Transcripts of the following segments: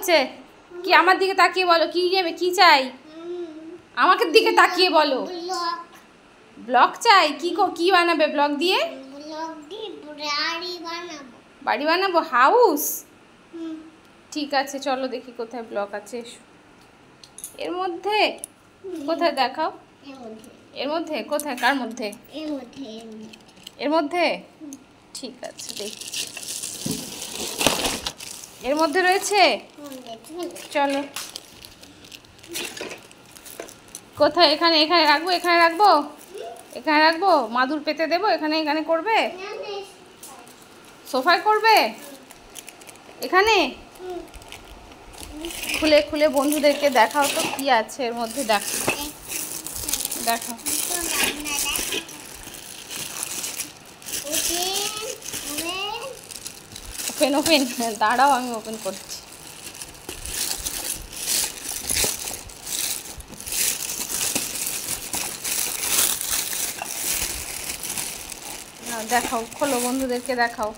হচ্ছে? কি আমার দিকে তাকিয়ে বলো, কি নেবে, কি চাই? আমাকে দিকে তাকিয়ে বলো। ব্লক চাই? কি বানাবে ব্লক দিয়ে? বাড়ি বানাবো, হাউস। ঠিক আছে, চলো দেখি কোথায় ব্লক আছে। এর মধ্যে কোথায় দেখাও? এর মধ্যে কোথায়? কার মধ্যে? এর মধ্যে। ঠিক আছে, দেখি। এর মধ্যে রয়েছে। চলো, কোথায়? এখানে রাখবো, এখানে রাখবো, এখানে রাখবো। মাদুর পেতে দেবো, এখানে করবে? সোফায় করবে? এখানে খুলে খুলে বন্ধুদেরকে দেখাও তো কি আছে এর মধ্যে। দেখাও। ওপেন দাঁড়াও, আমি ওপেন করছি। দেখাও, খোলো, বন্ধুদেরকে দেখাও।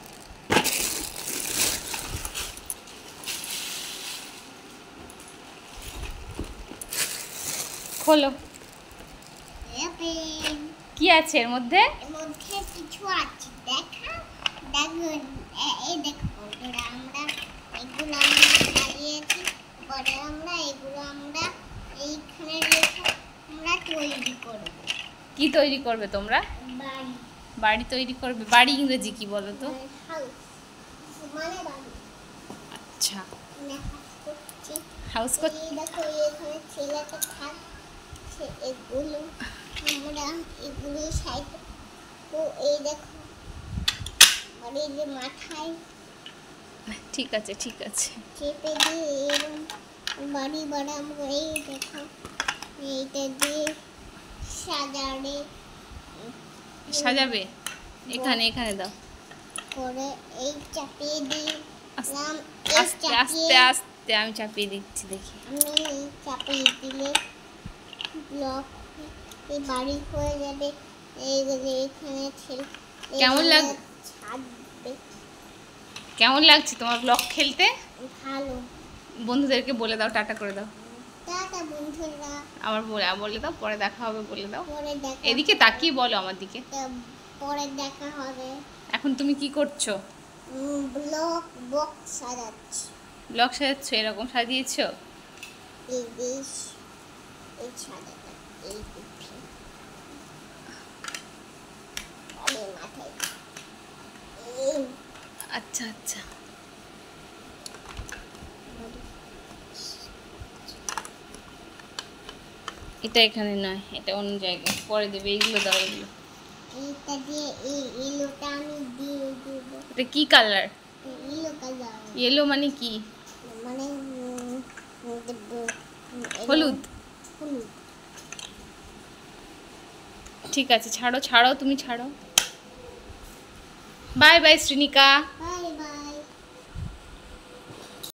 খোলো, কি আছে এর মধ্যে? কিছু আছে, দেখো এই দেখো বন্ধুরা, আমরা এগুলো সাজিয়েছি। পরে আমরা এগুলো এইখানে রেখে আমরা তৈরি করব। কি তৈরি করবে তোমরা? বাড়ি তৈরি করবে। বাড়ি ইংরেজি কি বলো তো? আচ্ছা, হাউস করছি। দেখো এখানে ছেলেটা থাকছে, এগুলো আমরা এগুলো সাইড। তো এই দেখো বাড়ির যে মাথায়। ঠিক আছে চেপে দিয়ে এরকম বাড়ি বানাবো। এই দেখো এইটা দিয়ে সাজাবে। এখানে দাও। করে এই চাপিয়ে দিই। আস্তে আস্তে আমি চাপিয়ে দিচ্ছি, দেখি। আমি এই চাপিয়ে দিলে ব্লক এই বাড়ি হয়ে যাবে। এখানে কেমন লাগছে তোমার ব্লক খেলতে? ভালো। বন্ধুদেরকে বলে দাও, টাটা করে দাও। টাটা বন্ধুরা। আবার বলে দাও, পরে দেখা হবে বলে দাও। এদিকে হবে। তাকিয়ে বলো আমার দিকে। পরে দেখা হবে। এখন তুমি কি করছো? ব্লক সাজাচ্ছি। ব্লক সাজাচ্ছো? এরকম সাজিয়েছো? এই সাজাটা এই মাথায়। আচ্ছা, এটা এখানে নয়, এটা অন্য জায়গায়, পরে দেবে। এইগুলো দাও, এগুলো। এইটা দিয়ে এই ইয়েলোটা আমি দিয়ে দেব। এটা কি কালার? Yellow colour. ইয়েলো মানে কি? মানে হলুদ। ঠিক আছে, ছাড়ো, তুমি ছাড়ো। Bye bye Shrinika.